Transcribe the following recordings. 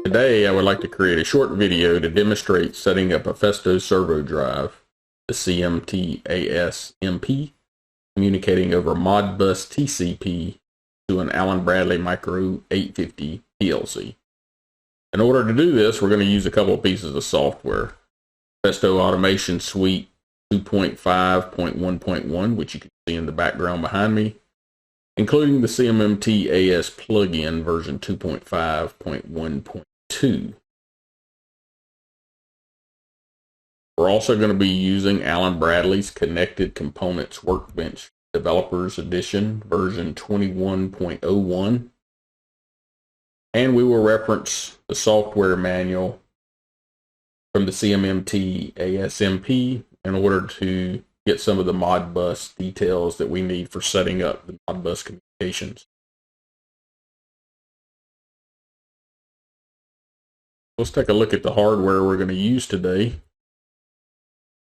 Today, I would like to create a short video to demonstrate setting up a Festo servo drive, the CMT-AS-MP, communicating over Modbus TCP to an Allen Bradley Micro 850 PLC. In order to do this, we're going to use a couple of pieces of software. Festo Automation Suite 2.5.1.1, which you can see in the background behind me, including the CMMT-AS plugin version 2.5.1.2. We're also going to be using Allen Bradley's Connected Components Workbench Developers Edition version 21.01. And we will reference the software manual from the CMMT-AS-MP in order to get some of the Modbus details that we need for setting up the Modbus communications. Let's take a look at the hardware we're going to use today.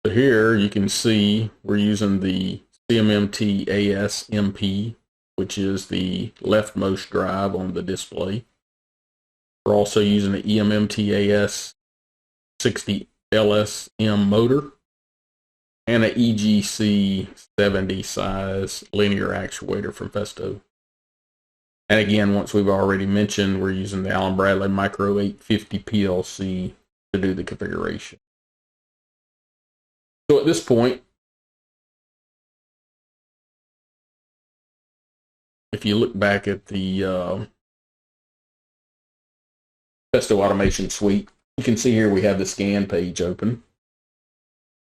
So here you can see we're using the CMMT-AS-MP, which is the leftmost drive on the display. We're also using the EMMT-AS60LSM motor and an EGC70 size linear actuator from Festo. And again, once we've already mentioned, we're using the Allen Bradley Micro 850 PLC to do the configuration. So at this point, if you look back at the Festo Automation Suite, you can see here we have the scan page open.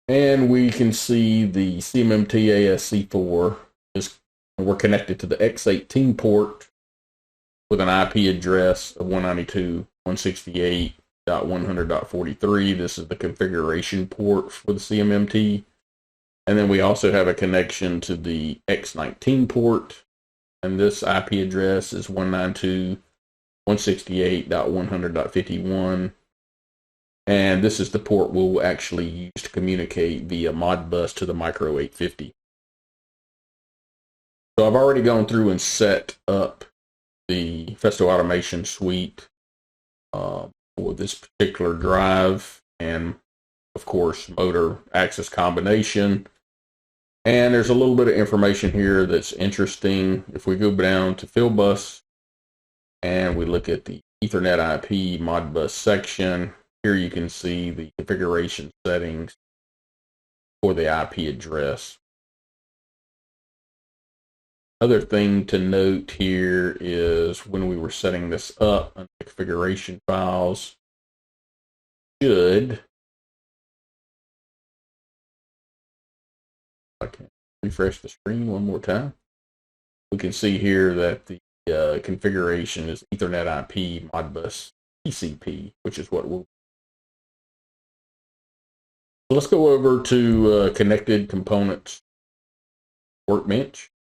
And we can see the CMMT-AS-C4 we're connected to the X18 port with an IP address of 192.168.100.43. This is the configuration port for the CMMT. And then we also have a connection to the X19 port. And this IP address is 192.168.100.51. And this is the port we'll actually use to communicate via Modbus to the Micro 850. So I've already gone through and set up the Festo Automation Suite for this particular drive, and of course motor axis combination. And there's a little bit of information here that's interesting. If we go down to Fieldbus and we look at the Ethernet IP Modbus section, here you can see the configuration settings for the IP address. Other thing to note here is when we were setting this up, the configuration files should, I can refresh the screen one more time. We can see here that the configuration is Ethernet IP Modbus TCP, which is what we'll. So let's go over to Connected Components Workbench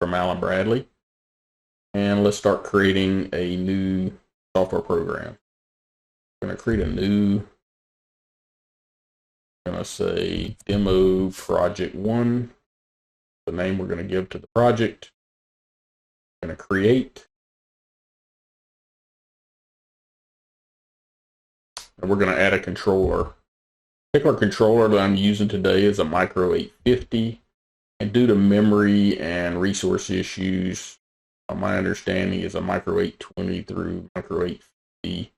from Allen Bradley, and let's start creating a new software program. I'm going to create a new, I'm going to say Demo Project 1, the name we're going to give to the project. I'm going to create, and we're going to add a controller. The particular controller that I'm using today is a Micro 850. And due to memory and resource issues, my understanding is a Micro 820 through Micro 850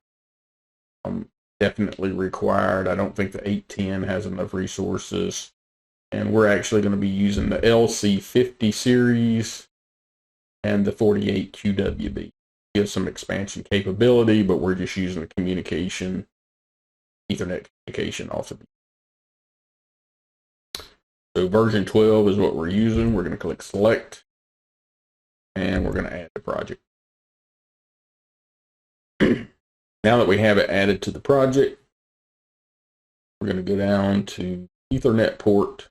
definitely required. I don't think the 810 has enough resources. And we're actually going to be using the LC50 series and the 48 QWB. Gives some expansion capability, but we're just using the communication, Ethernet communication also. So version 12 is what we're using. We're going to click select, and we're going to add the project. Now that we have it added to the project, we're going to go down to Ethernet port.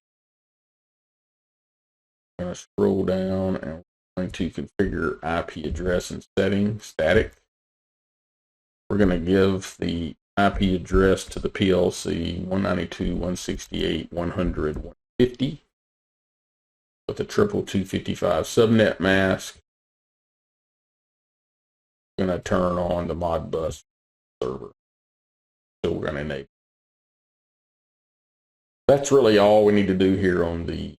I'm going to scroll down, and we're going to configure IP address and setting static. We're going to give the IP address to the PLC 192.168.100.150 with a 222.55 subnet mask. I'm going to turn on the Modbus server. So we're going to enable. That's really all we need to do here on the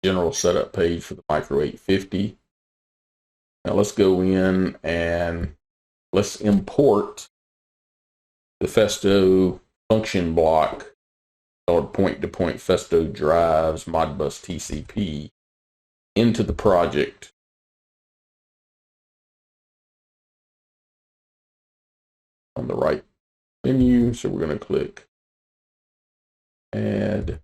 general setup page for the Micro 850. Now let's go in and let's import the Festo function block called point-to-point Festo drives Modbus TCP into the project. On the right menu, so we're going to click add.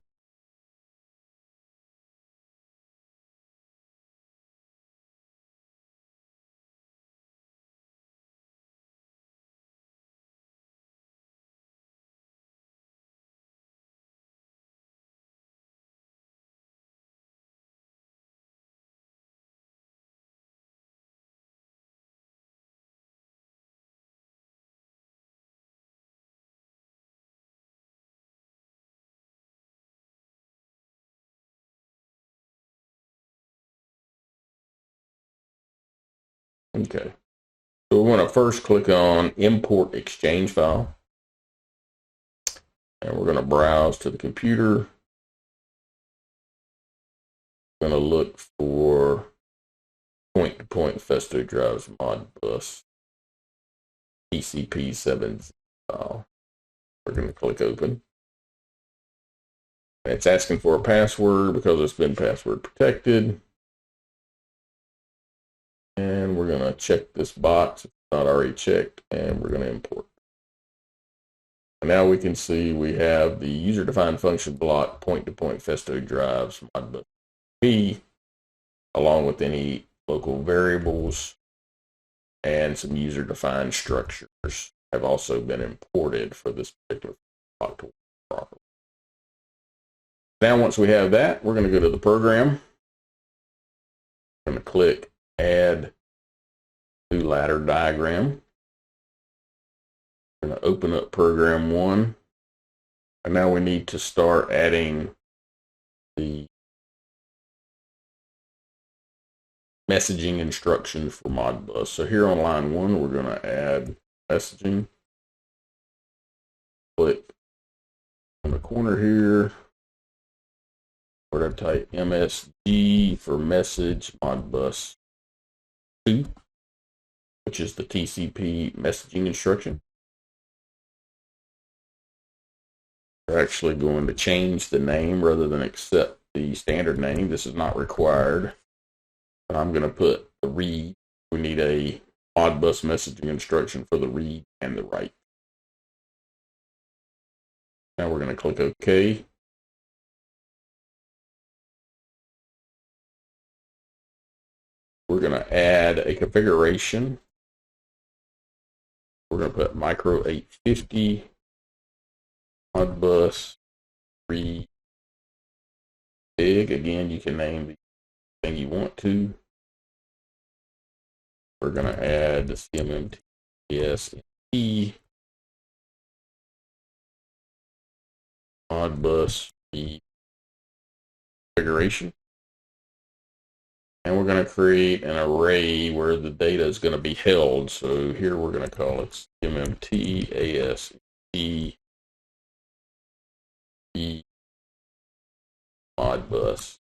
Okay, so we want to first click on import exchange file, and we're going to browse to the computer. We're going to look for point-to-point Festo drives Modbus TCP7 file. We're going to click open. It's asking for a password because it's been password protected. And we're going to check this box if it's not already checked, and we're going to import. And now we can see we have the user-defined function block point-to-point Festo drives Modbus P, along with any local variables and some user-defined structures have also been imported for this particular block to work properly. Now, once we have that, we're going to go to the program. I'm going to click Add New Ladder Diagram. I'm going to open up Program 1. And now we need to start adding the messaging instructions for Modbus. So here on line 1, we're going to add messaging. Click on the corner here. We're going to type MSG for message Modbus 2, which is the TCP messaging instruction. We're actually going to change the name rather than accept the standard name. This is not required. And I'm going to put the read. We need a Modbus messaging instruction for the read and the write. Now we're going to click OK. We're going to add a configuration. We're going to put Micro 850 Modbus read big. Again, you can name the thing you want to. We're going to add the CMMTSE Modbus read configuration. And we're going to create an array where the data is going to be held. So here we're going to call it CMMTASE Modbus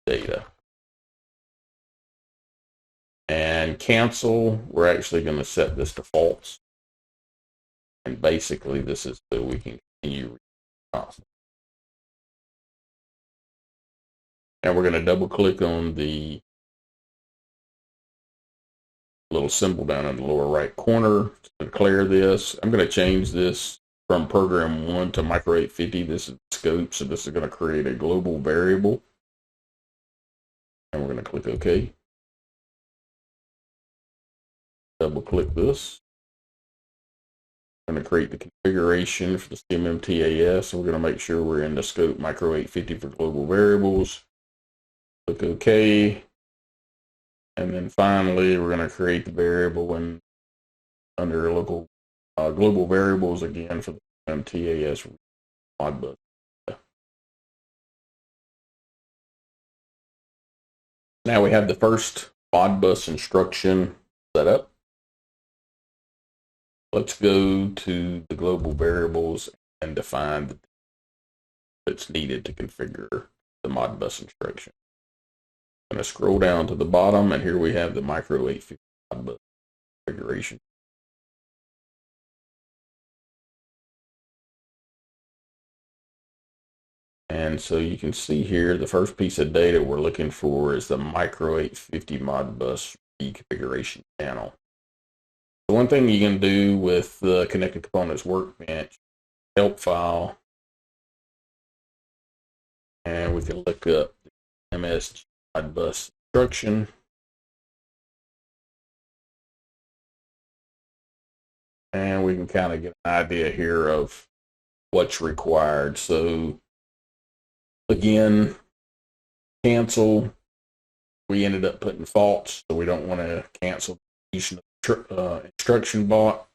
data. And cancel, we're actually going to set this to false. And basically this is so we can continue constantly. Now we're going to double click on the little symbol down in the lower right corner to declare this. I'm going to change this from program 1 to Micro 850. This is the scope, so this is going to create a global variable. And we're going to click OK. Double click this. I'm going to create the configuration for the CMMTAS. We're going to make sure we're in the scope Micro 850 for global variables. Click OK. And then finally, we're going to create the variable under local global variables again for the CMMTAS Modbus. Now we have the first Modbus instruction set up. Let's go to the global variables and define that's needed to configure the Modbus instruction. I'm going to scroll down to the bottom, and here we have the Micro 850 Modbus configuration. And so you can see here, the first piece of data we're looking for is the Micro 850 Modbus reconfiguration channel. So one thing you can do with the Connected Components Workbench, help file, and we can look up the MSG Modbus instruction. And we can kind of get an idea here of what's required. So again, cancel. We ended up putting false, so we don't want to cancel the instruction block.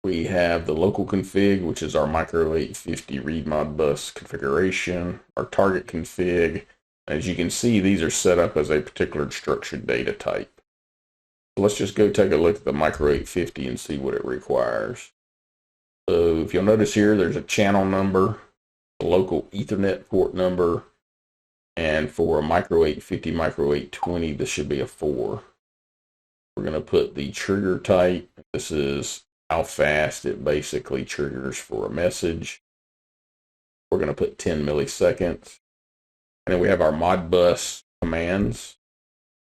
We have the local config, which is our Micro 850 read Modbus configuration, our target config. As you can see, these are set up as a particular instruction data type. So let's just go take a look at the Micro 850 and see what it requires. So if you'll notice here, there's a channel number, a local Ethernet port number, and for a Micro 850, Micro 820, this should be a 4. We're going to put the trigger type. This is how fast it basically triggers for a message. We're going to put 10 milliseconds. And then we have our Modbus commands.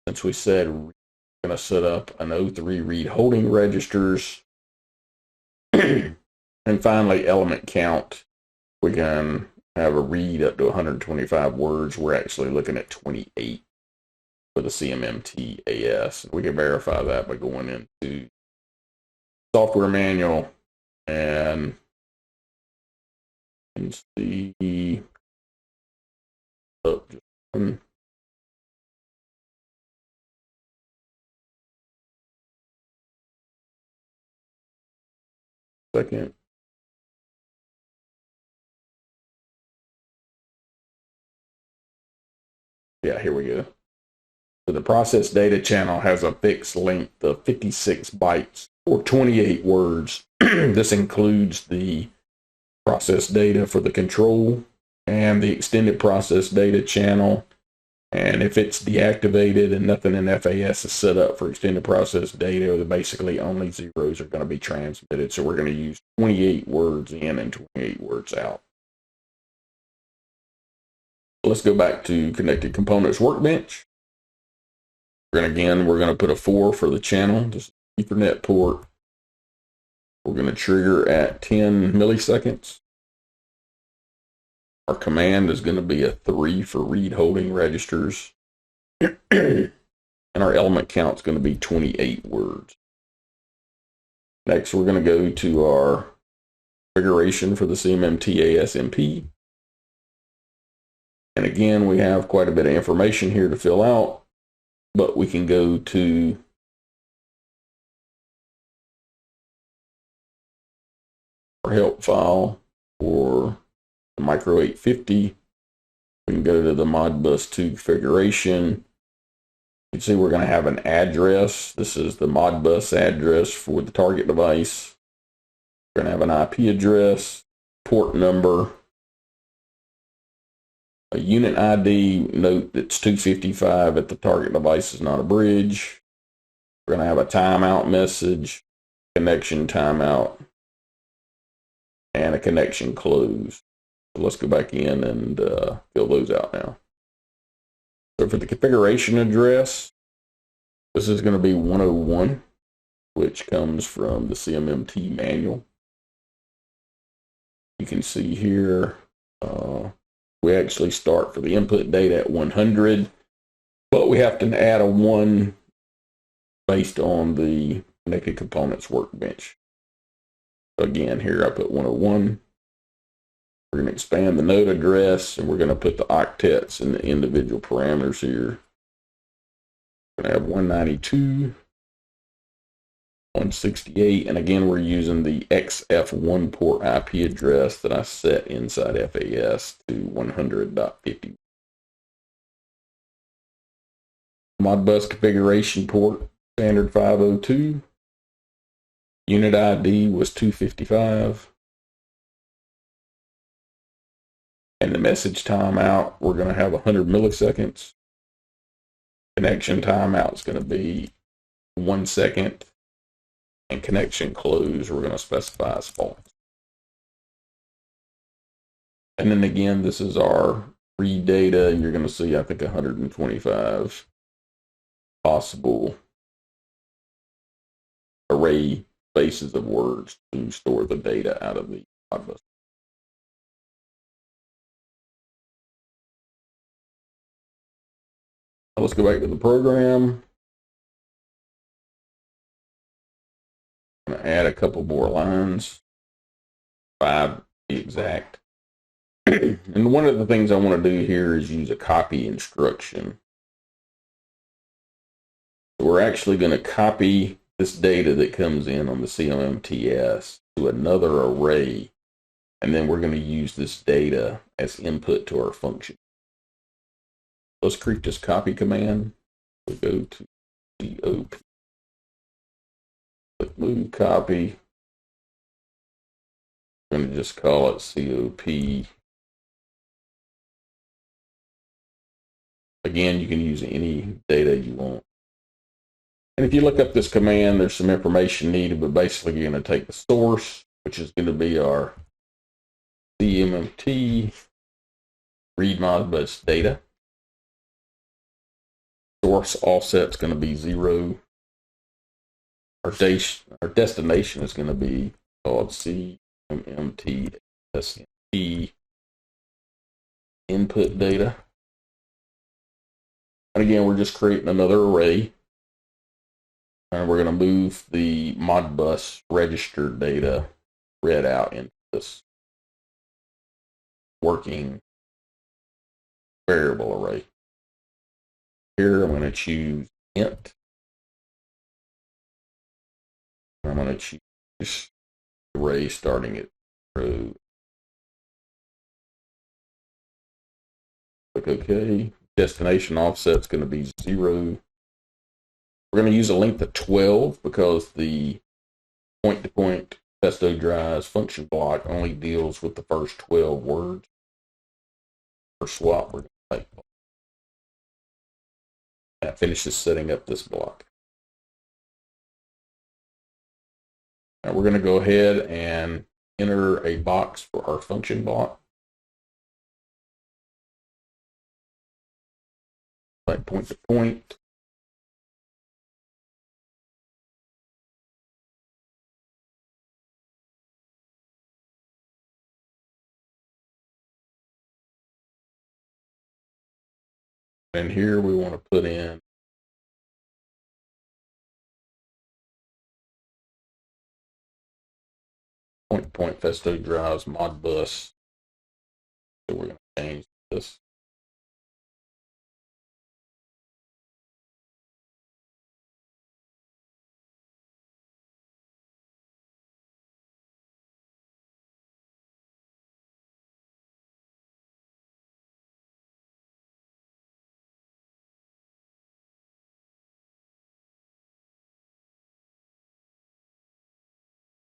Since we said we're going to set up an O3 read holding registers. And finally, element count. We can have a read up to 125 words. We're actually looking at 28 for the CMMT AS. We can verify that by going into software manual and see. Oh, just one second. Yeah, here we go. So the process data channel has a fixed length of 56 bytes or 28 words. This includes the process data for the control and the extended process data channel. And if it's deactivated and nothing in FAS is set up for extended process data, then basically only zeros are going to be transmitted. So we're going to use 28 words in and 28 words out. Let's go back to Connected Components Workbench. And again, we're going to put a 4 for the channel, just Ethernet port. We're going to trigger at 10 milliseconds. Our command is going to be a 3 for read holding registers. And our element count is going to be 28 words. Next, we're going to go to our configuration for the CMMT ASMP. And again, we have quite a bit of information here to fill out, but we can go to our help file for the Micro 850. We can go to the Modbus 2 configuration. You can see we're going to have an address. This is the Modbus address for the target device. We're going to have an IP address, port number, a unit ID. Note that's 255 at the target device is not a bridge. We're going to have a timeout message, connection timeout, and a connection close. So let's go back in and fill those out now. So for the configuration address, this is going to be 101, which comes from the CMMT manual. You can see here, we actually start for the input data at 100, but we have to add a 1 based on the Connected Components Workbench. So again, here I put 101. We're going to expand the node address, and we're going to put the octets in the individual parameters here. We're going to have 192, 168, and again, we're using the XF1 port IP address that I set inside FAS to 100.50. Modbus configuration port standard 502. Unit ID was 255. And the message timeout, we're going to have 100 milliseconds. Connection timeout is going to be 1 second. And connection close, we're going to specify as false. And then again, this is our read data, and you're going to see, I think, 125 possible array spaces of words to store the data out of the Modbus. Let's go back to the program. I'm going to add a couple more lines, 5 to be exact. And one of the things I want to do here is use a copy instruction. So we're actually going to copy this data that comes in on the CMMTS to another array, and then we're going to use this data as input to our function. Let's create this copy command. We'll go to COP. Click move copy. I'm going to just call it COP. Again, you can use any data you want. And if you look up this command, there's some information needed, but basically you're going to take the source, which is going to be our CMMT read Modbus data. Source offset is going to be 0. Our destination is going to be called CMMT SMP input data. And again, we're just creating another array. And we're going to move the Modbus registered data read out into this working variable array. Here, I'm going to choose int. I'm going to choose this array starting at 0. Click OK. Destination offset is going to be 0. We're going to use a length of 12 because the point-to-point Festo Drives function block only deals with the first 12 words. For swap, we're going to type. That finishes setting up this block. Now we're going to go ahead and enter a box for our function block. Like point to point. And here we want to put in point-to-point Festo Drives Modbus. So we're going to change this.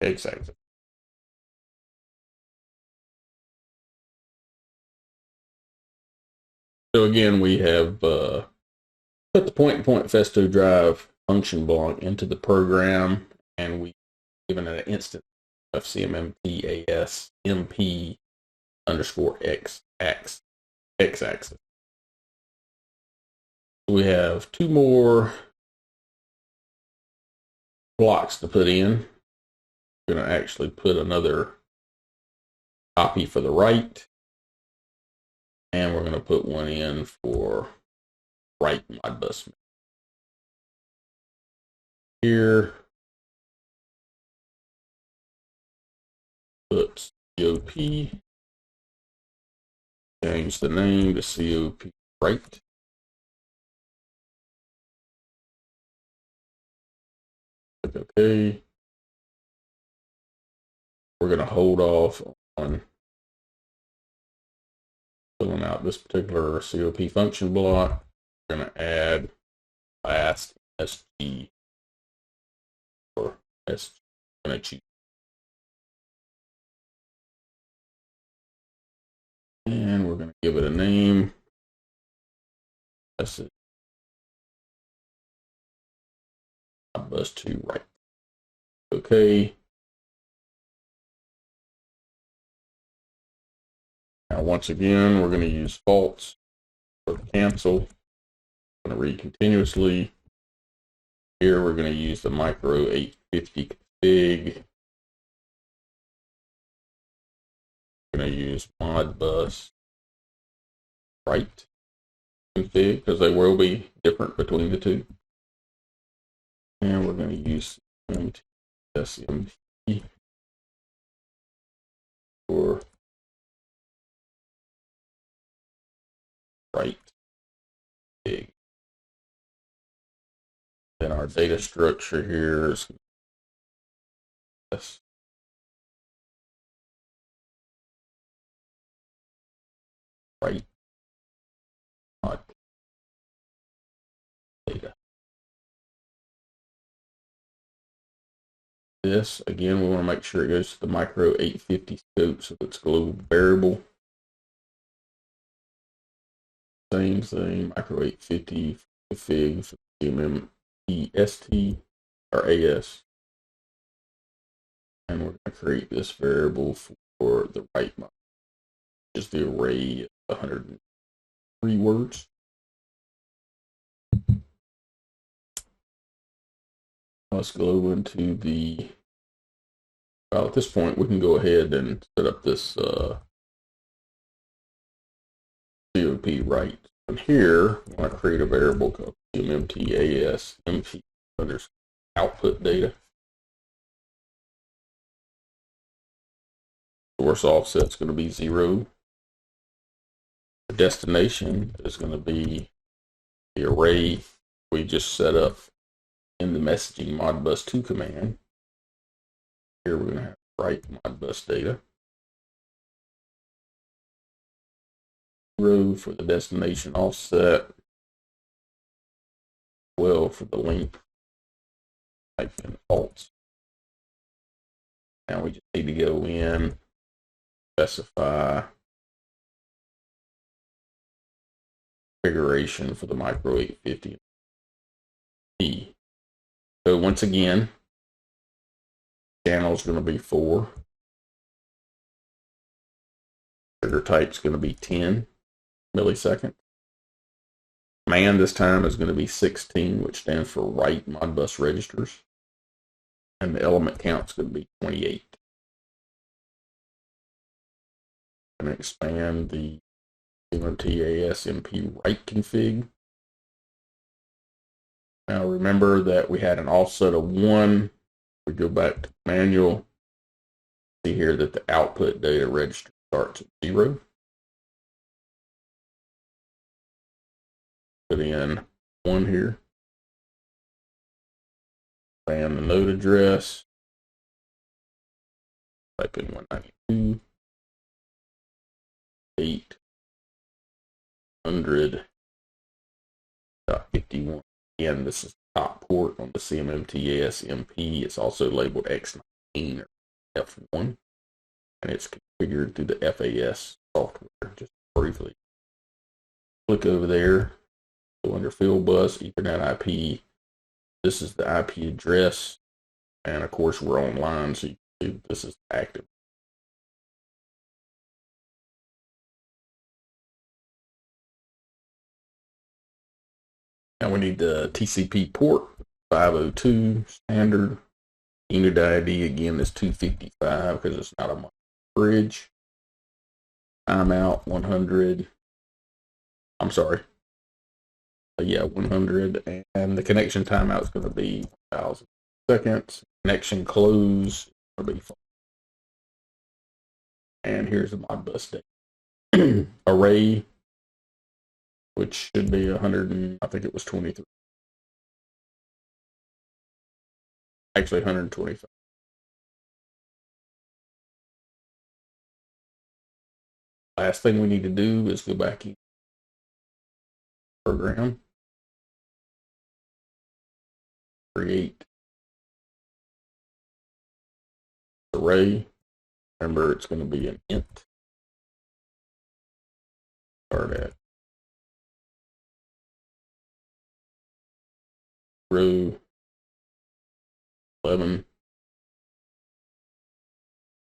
Exactly. So again, we have put the point-to-point Festo Drive function block into the program, and we've given it an instance of CMMTAS MP underscore x-axis. We have 2 more blocks to put in. We're going to actually put another copy for the right, and we're going to put one in for write Modbus. Here, put COP, change the name to COP write. Click OK. We're going to hold off on filling out this particular COP function block. We're going to add last SG or SG. I'm going to choose. And we're going to give it a name. That's it. Bus 2 right. Okay. Now, once again, we're going to use false for cancel. I'm going to read continuously. Here, we're going to use the micro 850 config. We're going to use Modbus right config because they will be different between the two. And we're going to use SMP for right config. Then our data structure here is this. Right mod data. This again, we want to make sure it goes to the micro 850 scope, so it's global variable. Same thing, micro 850 config for MMEST or AS. And we're going to create this variable for the right mod, which is the array of 103 words. Let's go into the, well, at this point, we can go ahead and set up this COP right. And here, I want to create a variable called MMTAS MP underscore output data. Source offset is going to be 0. The destination is going to be the array we just set up in the messaging Modbus 2 command. Here we're going to have write Modbus data. 0 for the destination offset. 12 for the length. Type in alt. Now we just need to go in, specify configuration for the micro 850 P. So once again, channel is going to be 4. Trigger type is going to be 10 milliseconds. Command this time is going to be 16, which stands for write Modbus registers. And the element count is going to be 28. I'm going to expand the MMTAS MP write config. Now remember that we had an offset of 1. We go back to manual. See here that the output data register starts at 0. Put in 1 here. Expand the node address. Type in 192. 800.51. Again, this is the top port on the CMMTAS MP. It's also labeled X19 or F1, and it's configured through the FAS software. Just briefly, click over there, go under field bus, Ethernet IP. This is the IP address, and of course we're online, so you can see this is active. Now we need the TCP port 502 standard. Unit ID again is 255 because it's not a bridge. Timeout 100. I'm sorry. Yeah, 100. And the connection timeout is going to be 1,000 seconds. Connection close will be 5. And here's the Modbus data. Array, which should be 100, and I think it was 23. Actually 125. Last thing we need to do is go back in program. create array. Remember, it's going to be an int. Start at row 11.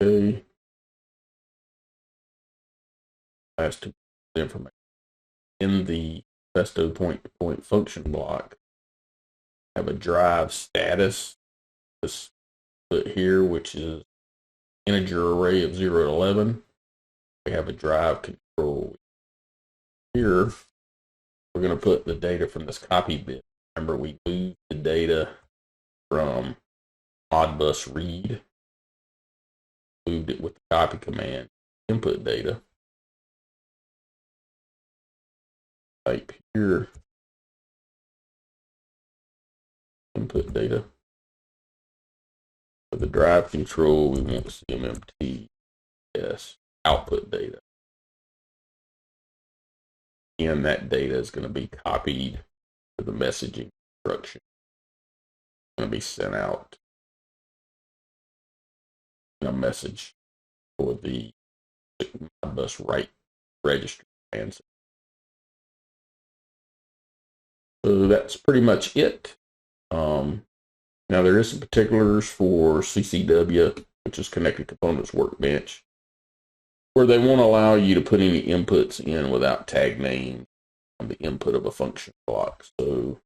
Okay. Has to put information in the Festo point-to-point function block. Have a drive status. This put here, which is integer array of 0 to 11. We have a drive control here. We're going to put the data from this copy bit. Remember, we moved the data from Modbus read, moved it with the copy command, input data. Type here, input data. For the drive control, we want CMMTS output data. And that data is going to be copied to the messaging instruction. It's going to be sent out in a message for the Modbus write register. So that's pretty much it. Now there is some particulars for CCW, which is Connected Components Workbench, where they won't allow you to put any inputs in without tag name on the input of a function block. So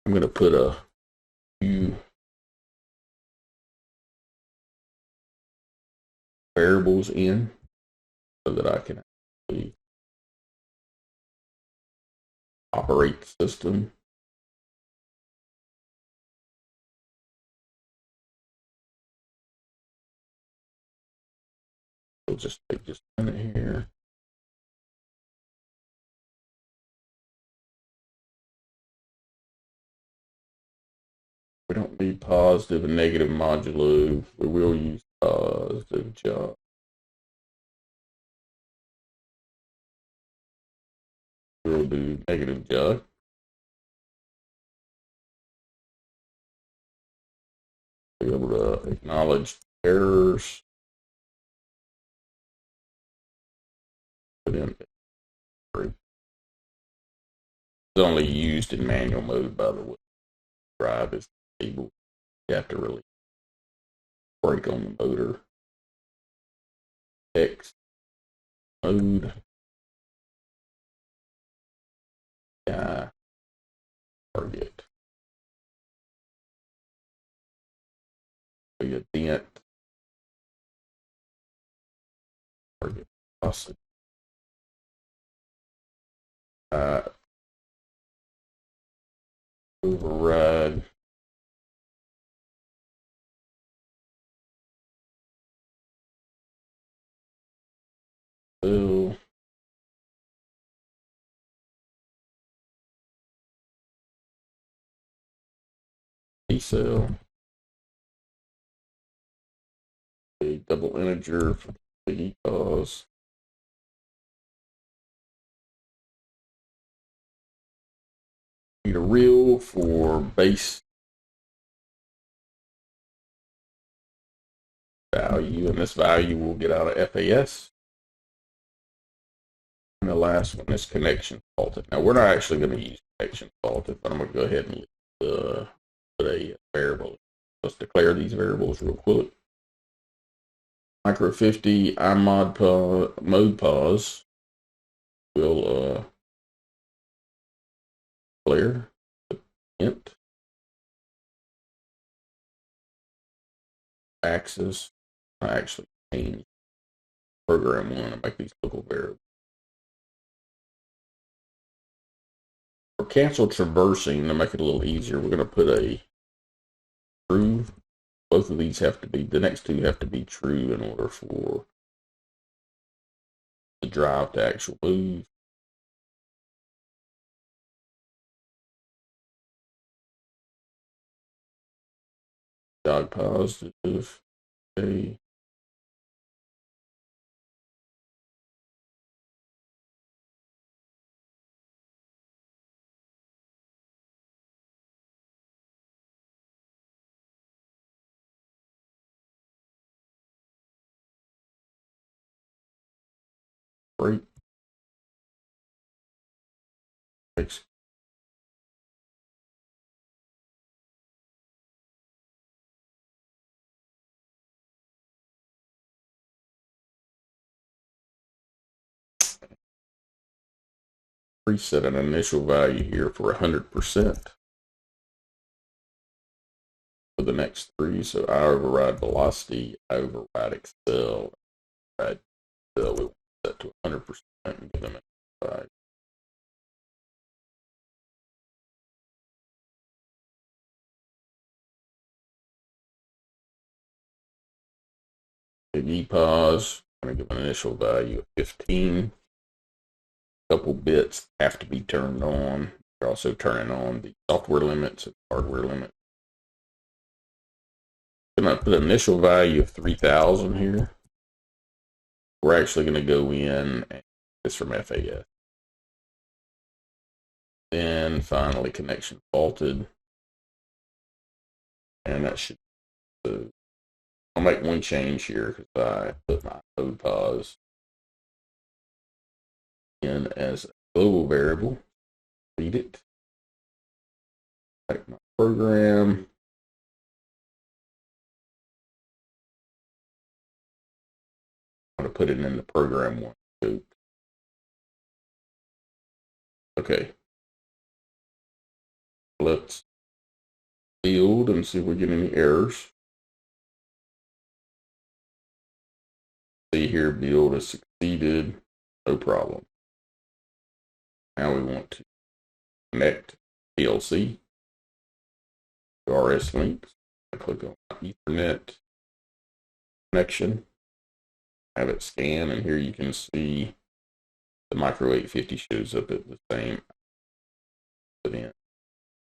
I'm going to put a few variables in so that I can actually operate the system. We'll just take just a minute here. We don't need positive and negative modulo. We will use positive job. We'll do negative job. Be able to acknowledge errors. Put in. It's only used in manual mode, by the way. Drive is able. You have to really break on the motor. X mode. Yeah. Target. Be a dent. Target. Awesome. Override. Fill. Cell. A double integer for the cause. Need a real for base value, and this value will get out of FAS. And the last one is connection faulted. Now we're not actually going to use connection faulted, but I'm going to go ahead and put a variable. Let's declare these variables real quick. Micro 50 iMod mode pause will declare int axis. I actually change program one and make these local variables. For cancel traversing, to make it a little easier, we're going to put a true. Both of these have to be, the next two have to be true in order for the drive to actually move. Dog positive. Okay. break. Thanks. Preset an initial value here for 100% for the next three. So I override velocity, I override Excel, I Excel, we want that to 100% and give them a value. Big pause, I'm going to give an initial value of 15. Couple bits have to be turned on. You're also turning on the software limits and hardware limits. I'm going to put an initial value of 3,000 here. We're actually going to go in and this from FAS. Then finally connection faulted. And that should, I'll make one change here because I put my code pause in as a global variable. Read it. Like my program. I'm going to put it in the program one scope. Okay. Let's build and see if we get any errors. See here, build has succeeded. No problem. Now we want to connect PLC to RS links. I click on Ethernet connection, have it scan, and here you can see the micro 850 shows up at the same event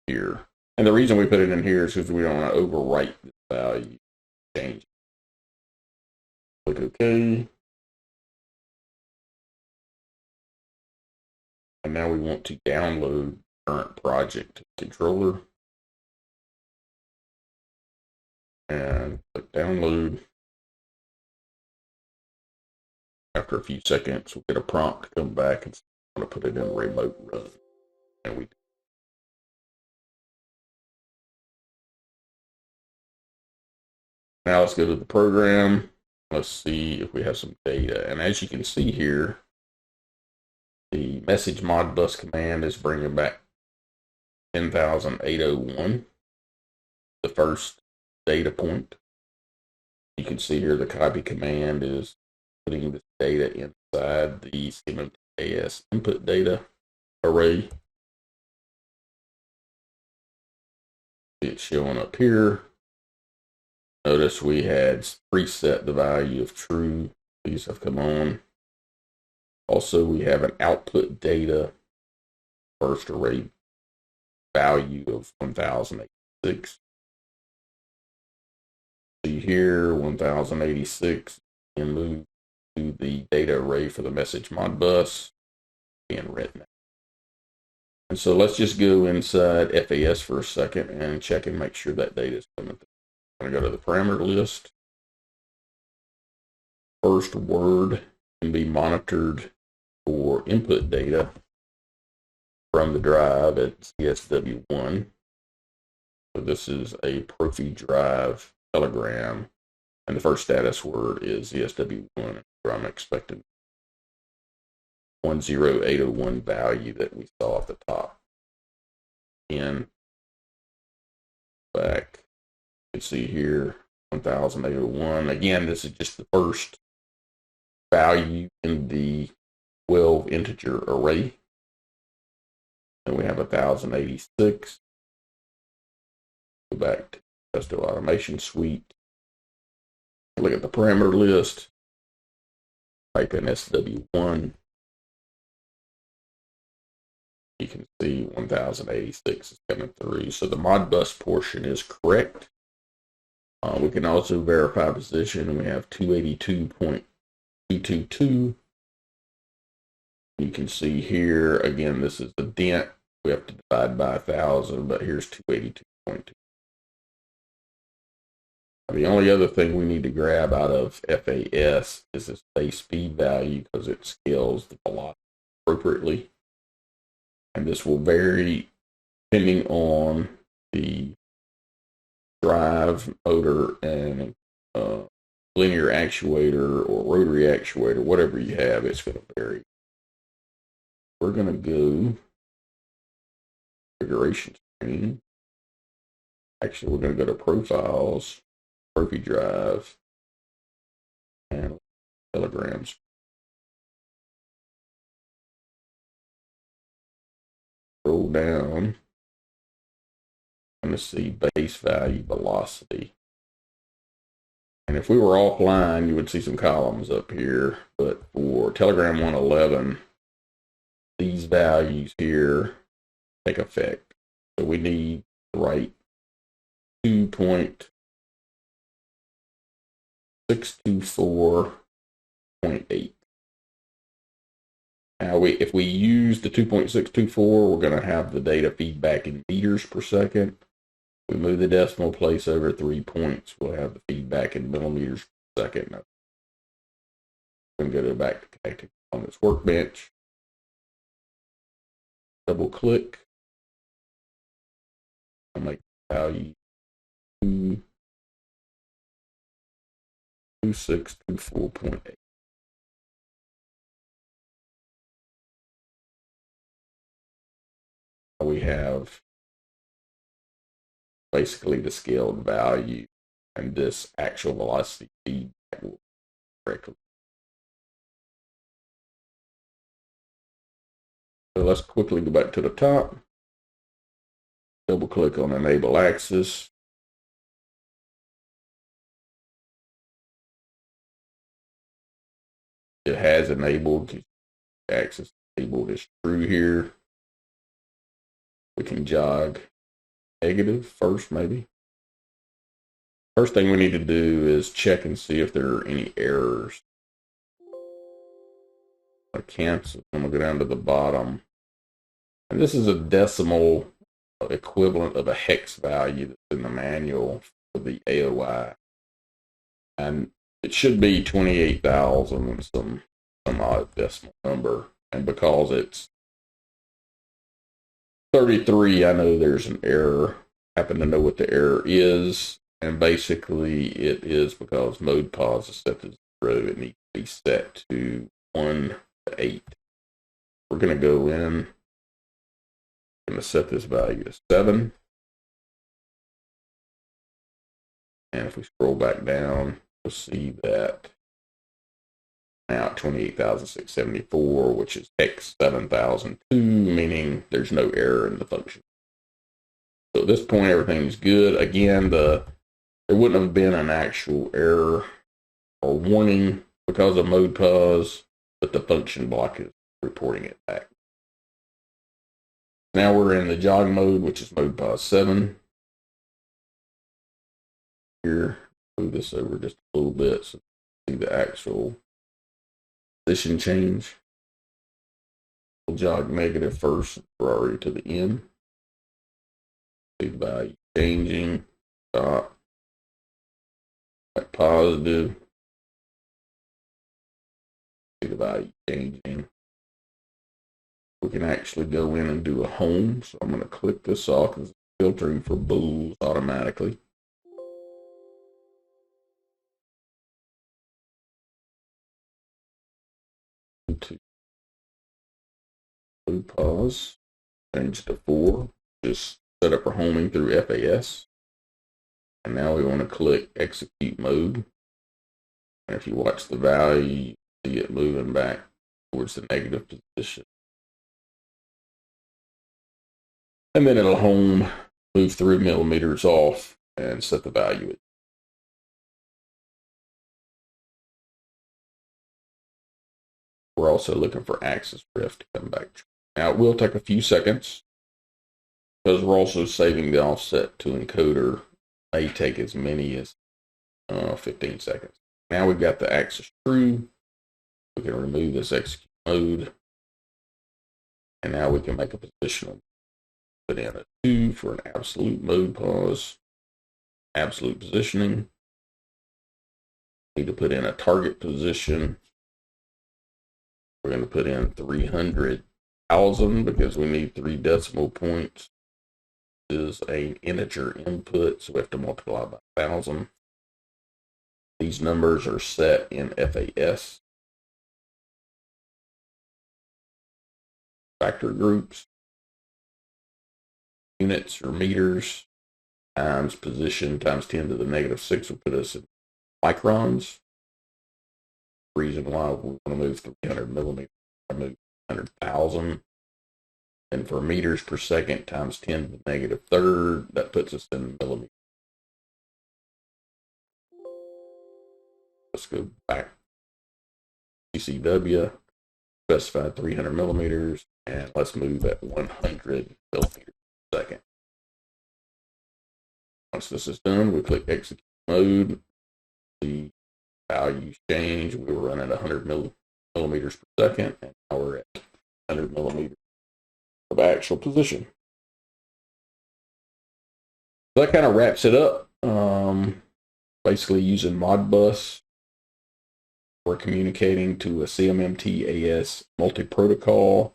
here. And the reason we put it in here is because we don't want to overwrite the value, change it. Click OK. And now we want to download current project to the controller. And click download. After a few seconds, we'll get a prompt to come back and I'm going to put it in remote run. And we now let's go to the program. Let's see if we have some data. And as you can see here, the message Modbus command is bringing back 10,801, the first data point. You can see here the copy command is putting this data inside the SchemAS input data array. It's showing up here. Notice we had preset the value of true. These have come on. Also, we have an output data first array value of 1086. See here, 1086, and move to the data array for the message Modbus being written. And so let's just go inside FAS for a second and check and make sure that data is coming through. I'm going to go to the parameter list. First word can be monitored for input data from the drive at CSW1. So this is a Profi drive telegram, and the first status word is CSW1, where I'm expecting 10801 value that we saw at the top. In back, you can see here 10801. Again, this is just the first value in the 12 integer array. And we have 1086. Go back to Presto Automation Suite. Look at the parameter list. Type in SW1. You can see 1086 is coming through. So the Modbus portion is correct. We can also verify position. We have 282.222. You can see here, again, this is the dent. We have to divide by 1,000, but here's 282.2. The only other thing we need to grab out of FAS is this base speed value because it scales the velocity appropriately. And this will vary depending on the drive, motor, and linear actuator or rotary actuator, whatever you have, it's going to vary. We're going to go configuration screen. Actually, we're going to go to profiles, trophy drive, and telegrams. Scroll down and see base value velocity. And if we were offline, you would see some columns up here. But for Telegram 111, these values here take effect. So we need to write 2.624.8. Now, if we use the 2.624, we're going to have the data feedback in meters per second. We move the decimal place over 3 points, we'll have the feedback in millimeters per second. Now, I'm going to go back to connecting on this workbench. Double click. I'll make the value 2.624.8. We have basically the scaled value and this actual velocity feedback will correctly. So let's quickly go back to the top. Double click on enable axis. It has enabled, axis enabled is true here. We can jog negative first, maybe. First thing we need to do is check and see if there are any errors. I cancel. I'm going to go down to the bottom. And this is a decimal equivalent of a hex value that's in the manual for the AOI. And it should be 28,000 and some odd decimal number. And because it's 33, I know there's an error. I happen to know what the error is, and basically it is because mode pause is set to 0. It needs to be set to 1 to 8. We're going to go in. I'm going to set this value to 7. And if we scroll back down, you'll see that now 28,674, which is hex 7002, meaning there's no error in the function. So at this point, everything's good. Again, there wouldn't have been an actual error or warning because of mode pause, but the function block is reporting it back. Now we're in the jog mode, which is mode pause 7. Here, move this over just a little bit so you see the actual position change. We'll jog negative first, we're already to the end. See the value changing, stop, like positive. See the value changing. We can actually go in and do a home. So I'm going to click this off because it's filtering for bools automatically. To pause, change to 4, just set up for homing through FAS. And now we want to click execute mode. And if you watch the value, you see it moving back towards the negative position. And then it'll home, move 3 millimeters off, and set the value. We're also looking for axis drift to come back. Now it will take a few seconds because we're also saving the offset to encoder. It may take as many as 15 seconds. Now we've got the axis true. We can remove this execute mode. And now we can make a positional. Put in a 2 for an absolute mode pause. Absolute positioning. Need to put in a target position. We're going to put in 300,000 because we need 3 decimal points. This is an integer input, so we have to multiply by 1,000. These numbers are set in FAS. Factor groups. Units or meters times position times 10 to the negative 6 will put us in microns. Reason why we want to move 300 millimeters, I move 100,000. And for meters per second times 10 to the negative third, that puts us in millimeters. Let's go back. CCW, specified 300 millimeters, and let's move at 100 millimeters per second. Once this is done, we click execute mode. The values change. We were running 100 millimeters per second, and now we're at 100 millimeters of actual position. So that kind of wraps it up. Basically using Modbus, we're communicating to a CMMT AS multi-protocol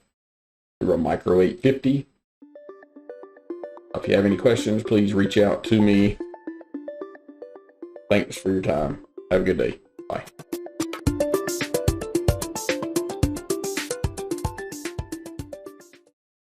through a Micro 850. If you have any questions, please reach out to me. Thanks for your time. Have a good day. Bye.